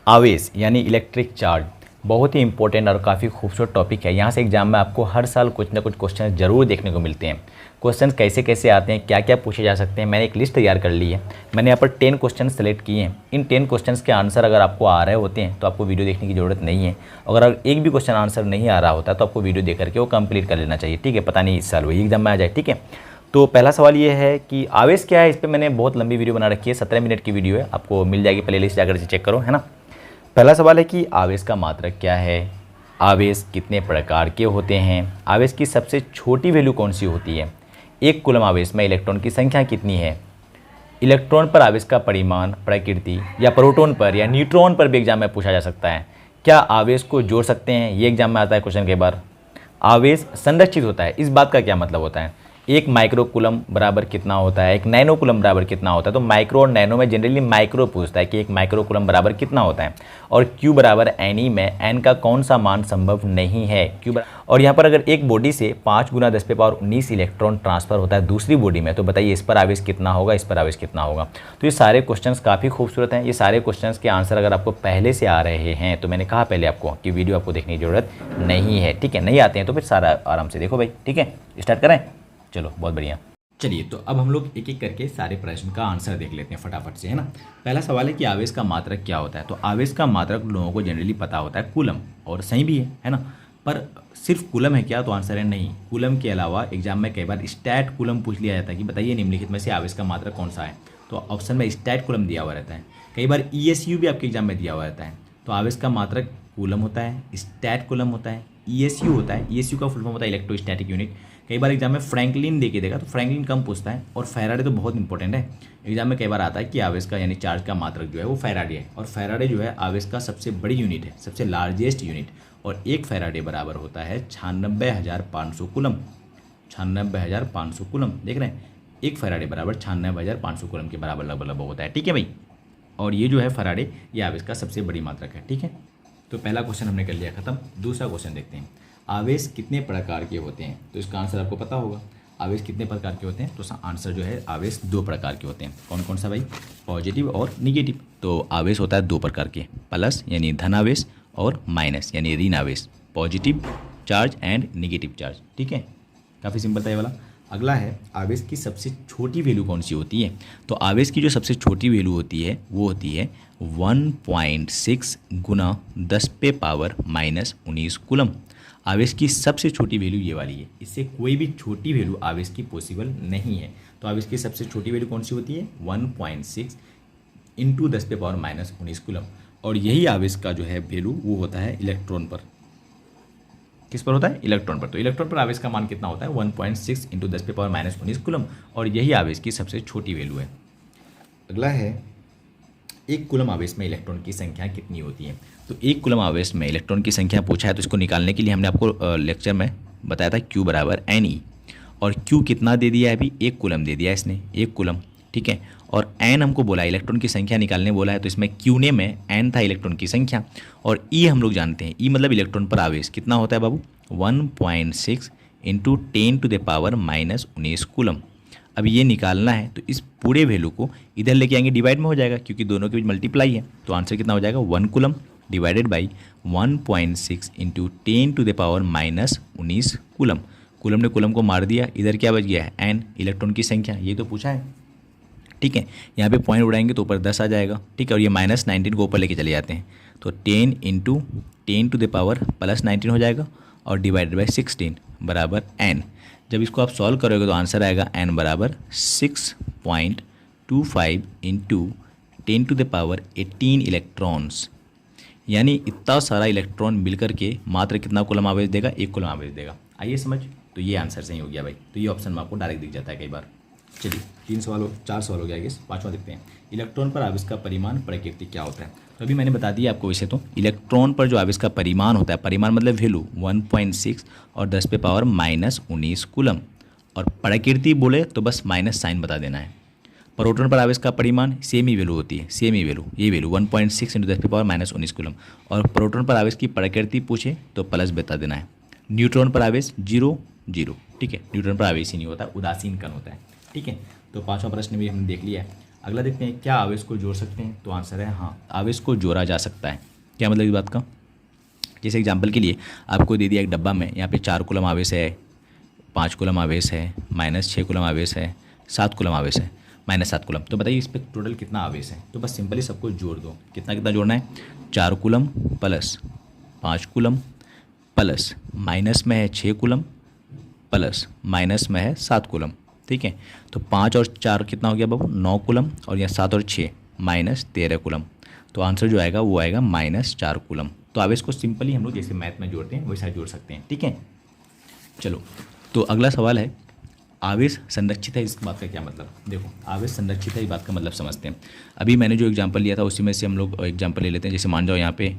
आवेश यानी electric charge बहुत ही इंपॉर्टेंट और काफ़ी खूबसूरत टॉपिक है। यहाँ से एग्जाम में आपको हर साल कुछ ना कुछ क्वेश्चन ज़रूर देखने को मिलते हैं। क्वेश्चन कैसे कैसे आते हैं, क्या क्या पूछे जा सकते हैं, मैंने एक लिस्ट तैयार कर ली है। मैंने यहाँ पर 10 क्वेश्चन सेलेक्ट किए हैं। इन 10 क्वेश्चन के आंसर अगर आपको आ रहे होते हैं तो आपको वीडियो देखने की ज़रूरत नहीं है। अगर एक भी क्वेश्चन आंसर नहीं आ रहा होता तो आपको वीडियो देख करके वो कंप्लीट कर लेना चाहिए। ठीक है, पता नहीं इस साल वही एग्जाम में आ जाए। ठीक है, तो पहला सवाल ये है कि आवेश क्या है। इस पर मैंने बहुत लंबी वीडियो बना रखी है, 17 मिनट की वीडियो है, आपको मिल जाएगी, प्ले लिस्ट जाकर से चेक करो, है ना। पहला सवाल है कि आवेश का मात्रक क्या है, आवेश कितने प्रकार के होते हैं, आवेश की सबसे छोटी वैल्यू कौन सी होती है, एक कूलम आवेश में इलेक्ट्रॉन की संख्या कितनी है, इलेक्ट्रॉन पर आवेश का परिमाण प्रकृति या प्रोटॉन पर या न्यूट्रॉन पर भी एग्जाम में पूछा जा सकता है, क्या आवेश को जोड़ सकते हैं, ये एग्जाम में आता है क्वेश्चन के बार। आवेश संरक्षित होता है, इस बात का क्या मतलब होता है, एक माइक्रो कूलम बराबर कितना होता है, एक नैनो कूलम बराबर कितना होता है। तो माइक्रो और नैनो में जनरली माइक्रो पूछता है कि एक माइक्रो कूलम बराबर कितना होता है, और क्यू बराबर एन ई में एन का कौन सा मान संभव नहीं है, और यहाँ पर अगर एक बॉडी से 5 × 10⁻19 इलेक्ट्रॉन ट्रांसफर होता है दूसरी बॉडी में, तो बताइए इस पर आवेश कितना होगा, इस पर आवेश कितना होगा। तो ये सारे क्वेश्चंस काफ़ी खूबसूरत हैं। ये सारे क्वेश्चंस के आंसर अगर आपको पहले से आ रहे हैं तो मैंने कहा पहले आपको कि वीडियो आपको देखने की ज़रूरत नहीं है। ठीक है, नहीं आते हैं तो फिर सारा आराम से देखो भाई। ठीक है, स्टार्ट करें, चलो बहुत बढ़िया। चलिए, तो अब हम लोग एक एक करके सारे प्रश्न का आंसर देख लेते हैं फटाफट से, है ना। पहला सवाल है कि आवेश का मात्रक क्या होता है। तो आवेश का मात्रक लोगों को जनरली पता होता है कूलम, और सही भी है ना। पर सिर्फ कूलम है क्या, तो आंसर है नहीं। कूलम के अलावा एग्जाम में कई बार स्टैट कूलम पूछ लिया जाता है कि बताइए निम्नलिखित में से आवेश का मात्रक कौन सा है, तो ऑप्शन में स्टैट कूलम दिया हुआ रहता है। कई बार ESU भी आपके एग्जाम में दिया हुआ रहता है। तो आवेश का मात्रक कूलम होता है, स्टैट कूलम होता है, ESU होता है। ESU का फुल फॉर्म होता है इलेक्ट्रोस्टैटिक यूनिट। कई बार एग्जाम में फ्रैंकलिन दे के देगा, तो फ्रैंकलिन कम पूछता है, और फैराडे तो बहुत इंपॉर्टेंट है। एग्जाम में कई बार आता है कि आवेश का यानी चार्ज का मात्रक जो है वो फैराडे है, और फैराडे जो है आवेश का सबसे बड़ी यूनिट है, सबसे लार्जेस्ट यूनिट। और एक फैराडे बराबर होता है 96,500 कूलम। 96,500 कूलम, देख रहे हैं, एक फैराडे बराबर 96,500 कूलम के बराबर लगभग होता है। ठीक है भाई, और ये जो है फैराडे, ये आवेश का सबसे बड़ी मात्रक है। ठीक है, तो पहला क्वेश्चन हमने कर लिया खत्म। दूसरा क्वेश्चन देखते हैं, आवेश कितने प्रकार के होते हैं। तो इसका आंसर आपको पता होगा, आवेश कितने प्रकार के होते हैं। तो आंसर जो है, आवेश 2 प्रकार के होते हैं। कौन कौन सा भाई, पॉजिटिव और निगेटिव। तो आवेश होता है 2 प्रकार के, प्लस यानी धन आवेश और माइनस यानी ऋण आवेश, positive charge and negative charge. ठीक है, काफ़ी सिंपल था ये वाला। अगला है, आवेश की सबसे छोटी वैल्यू कौन सी होती है। तो आवेश की जो सबसे छोटी वैल्यू होती है वो होती है 1.6 × 10⁻−19 कूलम। आवेश की सबसे छोटी वैल्यू ये वाली है, इससे कोई भी छोटी वैल्यू आवेश की पॉसिबल नहीं है। तो आवेश की सबसे छोटी वैल्यू कौन सी होती है, 1.6 × 10⁻−19 कूलम। और यही आवेश का जो है वैल्यू वो होता है इलेक्ट्रॉन पर। किस पर होता है, इलेक्ट्रॉन पर। तो इलेक्ट्रॉन पर आवेश का मान कितना होता है, 1.6 × 10⁻−19 कूलम, और यही आवेश की सबसे छोटी वैल्यू है। अगला है, एक कूलम आवेश में इलेक्ट्रॉन की संख्या कितनी होती है। तो एक कूलम आवेश में इलेक्ट्रॉन की संख्या पूछा है, तो इसको निकालने के लिए हमने आपको लेक्चर में बताया था Q बराबर NE, और Q कितना दे दिया है अभी, 1 कूलम दे दिया है इसने, 1 कूलम। ठीक है, और N हमको बोला है, इलेक्ट्रॉन की संख्या निकालने बोला है, तो इसमें Q ने में N था इलेक्ट्रॉन की संख्या, और E हम लोग जानते हैं, E मतलब इलेक्ट्रॉन पर आवेश कितना होता है बाबू, 1.6 × 10⁻−19 कूलम। अब ये निकालना है, तो इस पूरे वैल्यू को इधर लेके आएंगे, डिवाइड में हो जाएगा क्योंकि दोनों के बीच मल्टीप्लाई है। तो आंसर कितना हो जाएगा, 1 coulomb divided by 1.6 × 10⁻−19 coulomb. Coulomb ने कूलम को मार दिया, इधर क्या बच गया है, N इलेक्ट्रॉन की संख्या, ये तो पूछा है। ठीक है, यहाँ पे पॉइंट उड़ाएंगे तो ऊपर 10 आ जाएगा। ठीक है, और ये -19 को ऊपर लेके चले जाते हैं, तो 10 × 10⁻+19 हो जाएगा, और डिवाइडेड बाई 16 बराबर N। जब इसको आप सॉल्व करोगे तो आंसर आएगा N बराबर 6.25 × 10⁻18 इलेक्ट्रॉन्स। यानी इतना सारा इलेक्ट्रॉन मिलकर के मात्र कितना कूलम आवेश देगा, 1 कूलम आवेश देगा। आइए समझ, तो ये आंसर सही हो गया भाई। तो ये ऑप्शन में आपको डायरेक्ट दिख जाता है कई बार। चलिए 4 सवाल हो गया, गेस 5वां देखते हैं, इलेक्ट्रॉन पर आवेश का परिमाण प्रकृति क्या होता है। तो अभी मैंने बता दिया आपको वैसे तो, इलेक्ट्रॉन पर जो आवेश का परिमाण होता है, परिमाण मतलब वैल्यू 1.6 और 10⁻−19 कूलम, और प्रकृति बोले तो बस माइनस साइन बता देना है। प्रोटॉन पर आवेश का परिमाण सेम ही वैल्यू होती है, सेम ही वैल्यू, ये वैल्यू 1.6 × 10⁻−19 कूलम, और प्रोटॉन पर आवेश की प्रकृति पूछे तो प्लस बता देना है। न्यूट्रॉन पर आवेश 0 0। ठीक है, न्यूट्रॉन पर आवेश ही नहीं होता, उदासीन कण होता है। ठीक है, तो 5वां प्रश्न भी हमने देख लिया है। अगला देखते हैं, क्या आवेश को जोड़ सकते हैं? तो आंसर है हाँ, आवेश को जोड़ा जा सकता है। क्या मतलब इस बात का? जैसे एग्जाम्पल के लिए आपको दे दिया एक डब्बा में, यहाँ पे 4 कूलम आवेश है, 5 कूलम आवेश है, -6 कूलम आवेश है, 7 कूलम आवेश है, -7 कूलम। तो बताइए इस पर टोटल कितना आवेश है? तो बस सिंपली सबको जोड़ दो। कितना कितना जोड़ना है? 4 coulomb plus 5 coulomb plus minus में है 6 कूलम प्लस माइनस में है 7 कूलम। ठीक है, तो 5 और 4 कितना हो गया बाबू? 9 कूलम, और यहाँ 7 और 6 -13 कूलम। तो आंसर जो आएगा वो आएगा -4 कूलम। तो आवेश को सिंपली हम लोग जैसे मैथ में जोड़ते हैं वैसा जोड़ सकते हैं। ठीक है, चलो तो अगला सवाल है, आवेश संरक्षित है, इस बात का क्या मतलब? देखो, आवेश संरक्षित है, इस बात का मतलब समझते हैं। अभी मैंने जो एग्जांपल लिया था उसी में से हम लोग एग्जांपल ले लेते हैं। जैसे मान जाओ यहाँ पे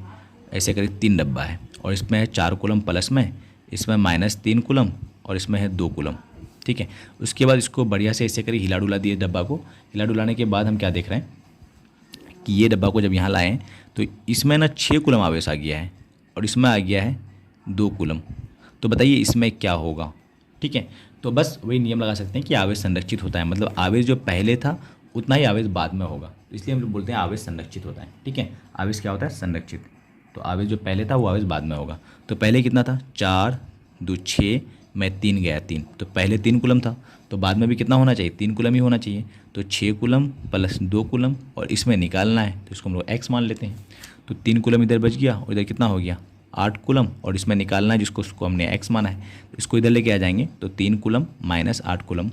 ऐसे करीब 3 डब्बा है और इसमें है 4 कूलम प्लस में, इसमें -3 कूलम और इसमें है 2 कूलम। ठीक है, उसके बाद इसको बढ़िया से ऐसे करी हिला डुला दिए डब्बा को। हिला डुलाने के बाद हम क्या देख रहे हैं कि ये डब्बा को जब यहाँ लाएँ तो इसमें ना 6 कूलम आवेश आ गया है और इसमें आ गया है 2 कूलम। तो बताइए इसमें क्या होगा? ठीक है, तो बस वही नियम लगा सकते हैं कि आवेश संरक्षित होता है, मतलब आवेश जो पहले था उतना ही आवेश बाद में होगा, तो इसलिए हम लोग बोलते हैं आवेश संरक्षित होता है। ठीक है, आवेश क्या होता है? संरक्षित। तो आवेश जो पहले था वो आवेश बाद में होगा। तो पहले कितना था? 4 2 6 में 3 गया 3, तो पहले 3 कूलम था, तो बाद में भी कितना होना चाहिए? 3 कूलम ही होना चाहिए। तो 6 कूलम प्लस 2 कूलम और इसमें निकालना है तो इसको हम लोग x मान लेते हैं। तो 3 कूलम इधर बच गया और इधर कितना हो गया? 8 कूलम, और इसमें निकालना है जिसको उसको हमने x माना है, तो इसको इधर लेके आ जाएंगे। तो 3 कूलम माइनस 8 कूलम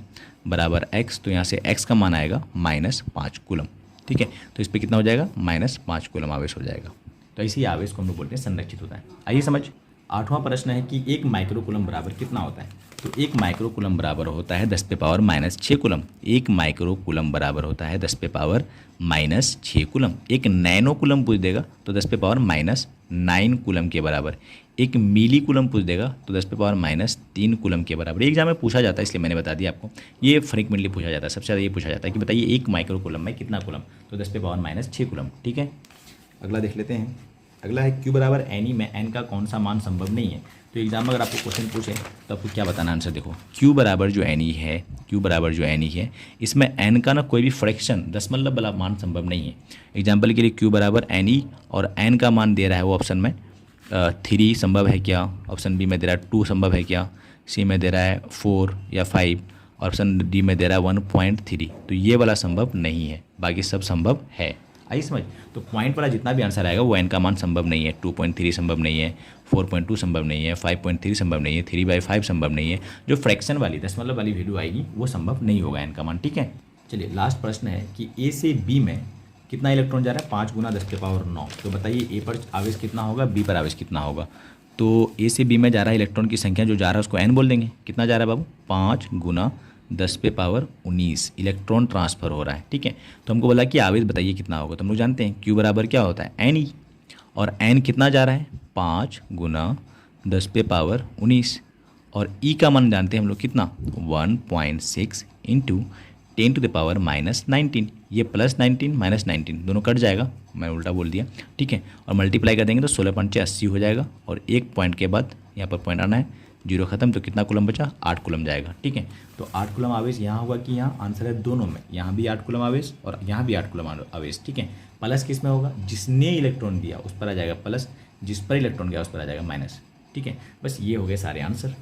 बराबर x, तो यहाँ से x का मान आएगा -5 कूलम। ठीक है, तो इस पर कितना हो जाएगा? -5 कूलम आवेश हो जाएगा। तो इसी आवेश को हम लोग बोलते हैं संरक्षित होता है। आइए समझ, 8वां प्रश्न है कि 1 माइक्रो कूलम बराबर कितना होता है? तो 1 माइक्रो कूलम बराबर होता है 10⁻⁻6 कूलम। 1 माइक्रो कूलम बराबर होता है 10⁻⁻6 कूलम। 1 नैनो कूलम पूछ देगा तो 10⁻⁹ कूलम के बराबर। 1 मिली कूलम पूछ देगा तो 10⁻³ कूलम के बराबर। एग्जाम में पूछा जाता है, इसलिए मैंने बता दिया आपको। ये फ्रीक्वेंटली पूछा जाता है, सबसे ज़्यादा ये पूछा जाता है कि बताइए 1 माइक्रो कूलम में कितना कूलम? तो 10⁻⁻6 कूलम। ठीक है, अगला देख लेते हैं। अगला है Q बराबर NE में n का कौन सा मान संभव नहीं है? तो एग्जाम में अगर आपको क्वेश्चन पूछे तो आपको क्या बताना? आंसर देखो, Q बराबर जो NE है, Q बराबर जो NE है, इसमें n का ना कोई भी फ्रैक्शन दशमलव वाला मान संभव नहीं है। एग्जाम्पल के लिए Q बराबर NE और n का मान दे रहा है वो ऑप्शन में 3 संभव है क्या? ऑप्शन बी में दे रहा है 2 संभव है क्या? सी में दे रहा है 4 या 5, ऑप्शन डी में दे रहा है 1.3। तो ये वाला संभव नहीं है, बाकी सब संभव है। आई समझ? तो पॉइंट वाला जितना भी आंसर आएगा वो n का मान संभव नहीं है। 2.3 संभव नहीं है, 4.2 संभव नहीं है, 5.3 संभव नहीं है, 3/5 संभव नहीं है। जो फ्रैक्शन वाली दशमलव वाली वैल्यू आएगी वो संभव नहीं होगा n का मान। ठीक है, चलिए लास्ट प्रश्न है कि A से B में कितना इलेक्ट्रॉन जा रहा है? 5 × 10⁹ तो बताइए A पर आवेश कितना होगा, B पर आवेश कितना होगा? तो A से B में जा रहा है इलेक्ट्रॉन की संख्या जो जा रहा है उसको n बोल देंगे। कितना जा रहा है बाबू? 5 × 10⁻19 इलेक्ट्रॉन ट्रांसफ़र हो रहा है। ठीक है, तो हमको बोला कि आवेश बताइए कितना होगा। तो हम लोग जानते हैं Q बराबर क्या होता है? NE, और n कितना जा रहा है? 5 × 10⁻19, और E का मान जानते हैं हम लोग कितना? 1.6 × 10⁻⁻19। ये +19 -19 दोनों कट जाएगा, मैं उल्टा बोल दिया। ठीक है, और मल्टीप्लाई कर देंगे तो 16 × 80 हो जाएगा, और एक पॉइंट के बाद यहाँ पर पॉइंट आना है, 0 खत्म, तो कितना कूलम बचा? 8 कूलम जाएगा। ठीक है, तो 8 कूलम आवेश यहाँ होगा कि यहाँ? आंसर है दोनों में, यहाँ भी 8 कूलम आवेश और यहाँ भी 8 कूलम आवेश। ठीक है, प्लस किस में होगा? जिसने इलेक्ट्रॉन दिया उस पर आ जाएगा प्लस, जिस पर इलेक्ट्रॉन गया उस पर आ जाएगा माइनस। ठीक है, बस ये हो गए सारे आंसर।